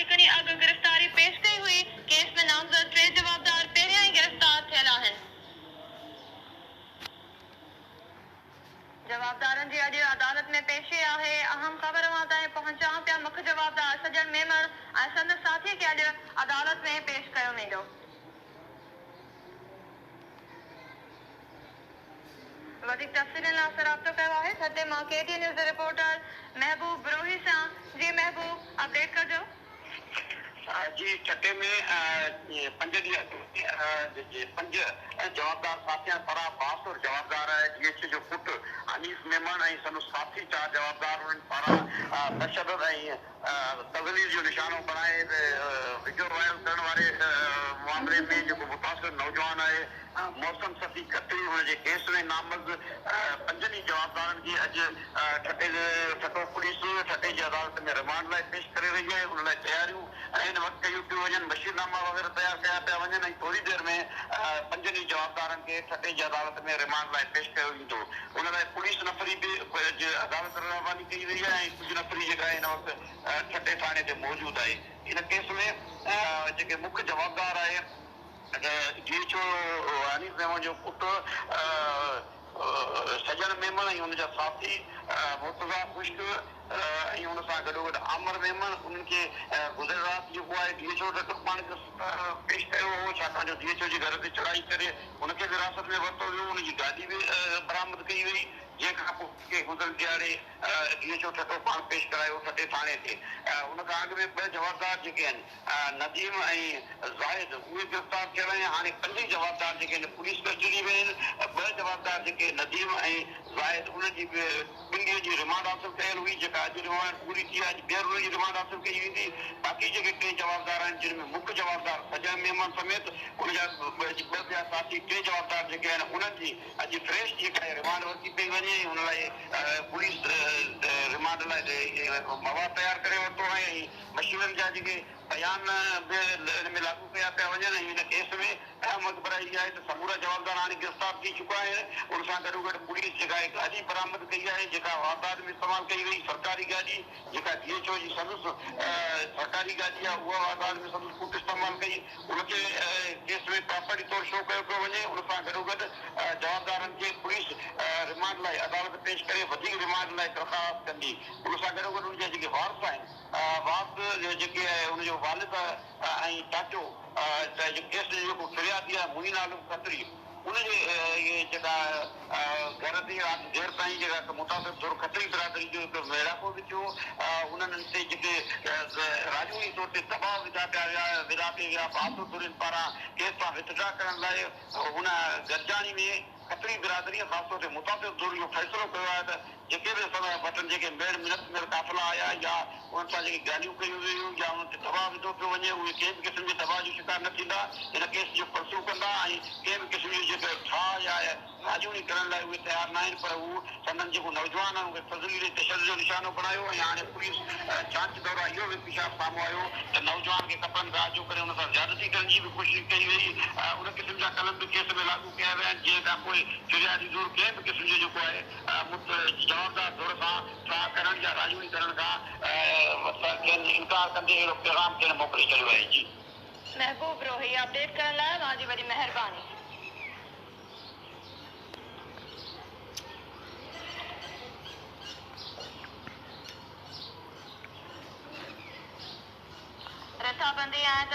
मालिकनी अग गिरफ्तारी पेश कई हुई। केस में नामज़द 3 जवाबदार पहिरियां ई गिरफ्तार थियल आहिनि। जवाबदारनि जी अॼु अदालत में पेशी आहे। अहम ख़बर वहां ताईं पहुचा पिया। मुख्य जवाबदार सजन मेमण ऐं संदसि साथी खे अॼु अदालत में पेश कयो वेंदो। वधीक तफ़सीलनि लाइ असां राब्तो कयो आहे। छते मां KTN न्यूज़ रिपोर्टर महबूब ब्रोही सां। जी महबूब, अपडेट कजो। जी, छठे में 5 जवाबदार साथियां फराह बास और जवाबदार है DH जो पुट अनीस मेमण ऐं संदसि साथी 4 जवाबदार उन्हनि पारां तशदद ऐं तज़लील जो निशानो बणाए वीडियो वायरल करण वारे मामले में जेको मुतासिर नौजवान आहे मौसम सफ़ी कतरी हुनजे केस में नामज़द 5 जवाबदारनि खे अॼु ठटो पुलिस ठटे जी अदालत में रिमांड लाइ पेश करे रही आहे। उन लाइ तयारियूं इन वक़्त कयूं पियूं वञनि। मशीरनामा वग़ैरह तयारु कया पिया वञनि ऐं थोरी देरि में 5 जवाबदारनि खे ठटे जी अदालत में रिमांड लाइ पेश कयो वेंदो। उन लाइ पुलिस नफ़री बि अदालत रवानी कई वई आहे ऐं कुझु नफ़री जेका हिन वक़्तु ठटे थाणे ते मौजूदु आहे। इन केस में जेके मुख्य जवाबदार आहे DHO अनीस मेमण जो पुटु सजन मेमण ऐं हुनजा साथी मुर्तज़ा खुश्क ऐं हुन सां गॾोगॾु आमर मेमण उन्हनि खे गुज़िरियल राति जेको आहे DHO वटि पाण पेश कयो हो, छाकाणि जो DHO जे घर ते चढ़ाई करे हुनखे हिरासत में वरितो वियो। हुनजी गाॾी बि बरामद कई वई, जंहिंखां पोइ गुज़िरियल दिहाड़े DHO ठटो पाण पेश करायो ठटे थाणे ते। हुन खां अॻु में 2 जवाबदार जेके आहिनि नदीम ऐं ज़ाहिद उहे गिरफ़्तार थियल आहिनि। हाणे 5 जवाबदार जेके आहिनि पुलिस कस्टडी में आहिनि। 2 जवाबदार जेके नदीम ऐं ज़ाहिद उन्हनि जी 2 ॾींहं जी रिमांड हासिल कयल हुई, जेका अॼु रिमांड पूरी थी आहे। ॿीहर उन्हनि जी रिमांड हासिल कई वेंदी। बाक़ी जेके 3 जवाबदार आहिनि जिन में मुख्य जवाबदार सजन मेमण समेत उनजा 2 ॿिया साथी 3 जवाबदार जेके आहिनि उन्हनि जी अॼु फ्रेश जेका आहे रिमांड वरिती पई वञे। हुन लाइ पुलिस रिमांड लाइ मवाद तयारु करे वरितो आहे ऐं मशीननि जा जेके बयान बि हिन में लागू कया पिया वञनि। हिन केस में अहम ख़बर इहा आहे त समूरा जवाबदार हाणे गिरफ़्तार थी चुका आहिनि। उन सां गॾोगॾु पुलिस जेका आहे गाॾी बरामद कई आहे, जेका वारदात में इस्तेमालु कई वई सरकारी गाॾी, जेका DHO जी संदसि सरकारी गाॾी आहे उहा वारदात में संदसि पुट इस्तेमालु कई। उनखे केस में प्रॉपर्टी तौरु शो कयो पियो वञे। उन सां गॾोगॾु जवाबदारनि खे पुलिस रिमांड लाइ अदालत पेश करे वधीक रिमांड लाइ दरख़्वास्त कंदी। उन सां गॾोगॾु उनजा जेके वारस आहिनि वारस जेके आहे उनजो वालिद ऐं चाचो केस जेको फिरियादी आहे मुइन आलम खत्री उनजे इहे जेका घर ते राति देरि ताईं जेका मुतासिर थोरो खत्री बिरादरी जो हिकु मेड़ाको बि थियो। उन्हनि ते जेके राजूनी तौर ते दबाव विधा पिया बहादुर दुरिन पारां केस सां विथड्रा करण लाइ हुन गरजाणी में खत्री बिरादरीअ ख़ासि तौर ते मुतासिर दुर जो फ़ैसिलो कयो आहे त जेके बि वटनि जेके मेड़ काफ़िला आया या उन्हनि सां जेके गाॾियूं कयूं वयूं या उन्हनि ते दबाव विधो पियो वञे उहे कंहिं बि क़िस्म जे दबाव जो शिकार न थींदा। हिन केस जो परसूं कंदा ऐं कंहिं बि क़िस्म जी जेके ठाह या राजूनी करण लाइ उहे तयारु न आहिनि। पर हू संदन जेको नौजवान आहे उहे फज़ील तशदुद जो निशानो बणायो ऐं हाणे पुलिस जांच दौरा इहो बि इंकशाफ साम्हूं आयो त नौजवान खे कपड़नि राह जो करे हुन सां ज़्यादती करण जी बि कोशिशि कई वई। उन क़िस्म जा कलम बि केस में लागू कया विया आहिनि जंहिं खां पोइ फिरियादी ज़रूरु कंहिं बि क़िस्म जो जेको आहे जवाबदार तौर सां ठाह करण या राजूनी करण खां इनकार कंदे अहिड़ो पैगाम थियणु मोकिले छॾियो आहे। जी महबूब रोही, अपडेट करण लाइ तव्हांजी वॾी महिरबानी। रथाबंदी ऐं